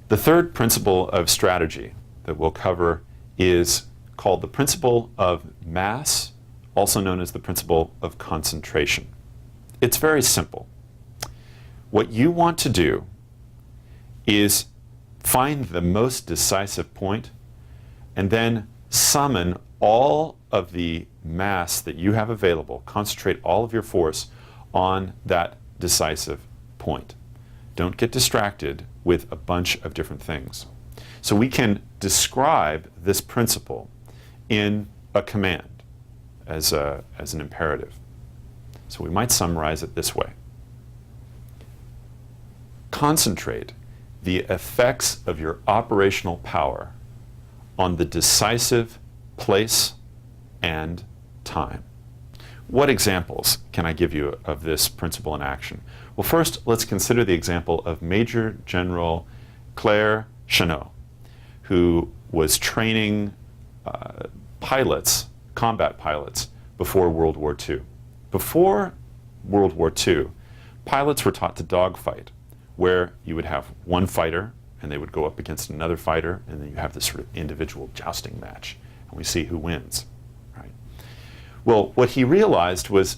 The third principle of strategy that we'll cover is called the principle of mass, also known as the principle of concentration. It's very simple. What you want to do is find the most decisive point and then summon all of the mass that you have available, concentrate all of your force on that decisive point. Don't get distracted with a bunch of different things. So we can describe this principle in a command as an imperative. So we might summarize it this way. Concentrate the effects of your operational power on the decisive place and time. What examples can I give you of this principle in action? Well, first, let's consider the example of Major General Claire Chennault, who was training combat pilots, before World War II. Before World War II, pilots were taught to dogfight, where you would have one fighter and they would go up against another fighter, and then you have this sort of individual jousting match, and we see who wins. Right? Well, what he realized was,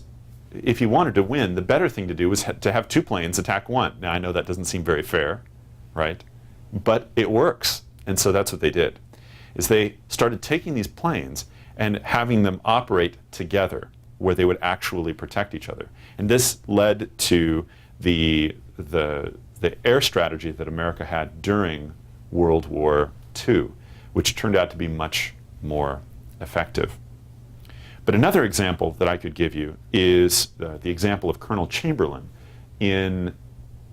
if he wanted to win, the better thing to do was to have two planes attack one. Now, I know that doesn't seem very fair, right? But it works, and so that's what they did, is they started taking these planes and having them operate together, where they would actually protect each other. And this led to the air strategy that America had during World War II, which turned out to be much more effective. But another example that I could give you is the example of Colonel Chamberlain in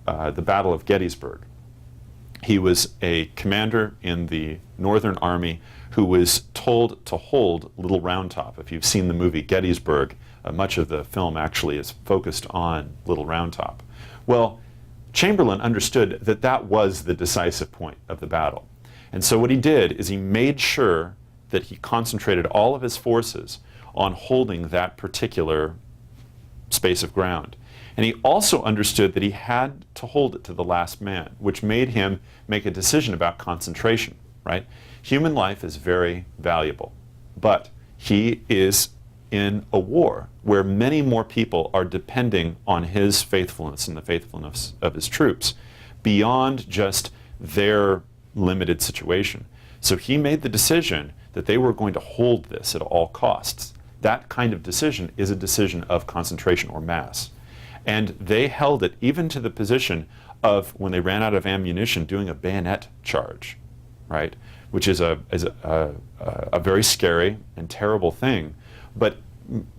the Battle of Gettysburg. He was a commander in the Northern Army who was told to hold Little Round Top. If you've seen the movie Gettysburg, much of the film actually is focused on Little Round Top. Well, Chamberlain understood that that was the decisive point of the battle. And so what he did is he made sure that he concentrated all of his forces on holding that particular space of ground. And he also understood that he had to hold it to the last man, which made him make a decision about concentration, right? Human life is very valuable, but he is in a war where many more people are depending on his faithfulness and the faithfulness of his troops beyond just their limited situation. So he made the decision that they were going to hold this at all costs. That kind of decision is a decision of concentration or mass. And they held it even to the position of, when they ran out of ammunition, doing a bayonet charge, right? Which is a very scary and terrible thing. But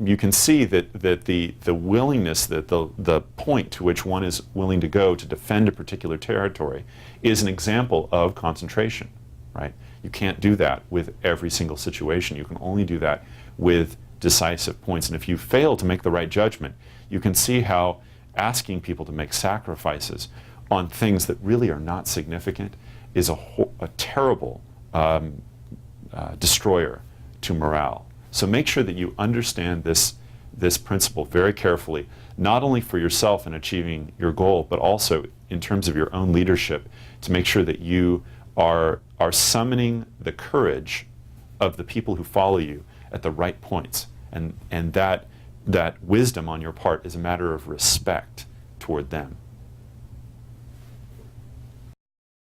you can see that the willingness, that the point to which one is willing to go to defend a particular territory is an example of concentration, right? You can't do that with every single situation. You can only do that with decisive points. And if you fail to make the right judgment, you can see how asking people to make sacrifices on things that really are not significant is a terrible destroyer to morale. So make sure that you understand this principle very carefully, not only for yourself in achieving your goal, but also in terms of your own leadership, to make sure that you are summoning the courage of the people who follow you at the right points. And that wisdom on your part is a matter of respect toward them.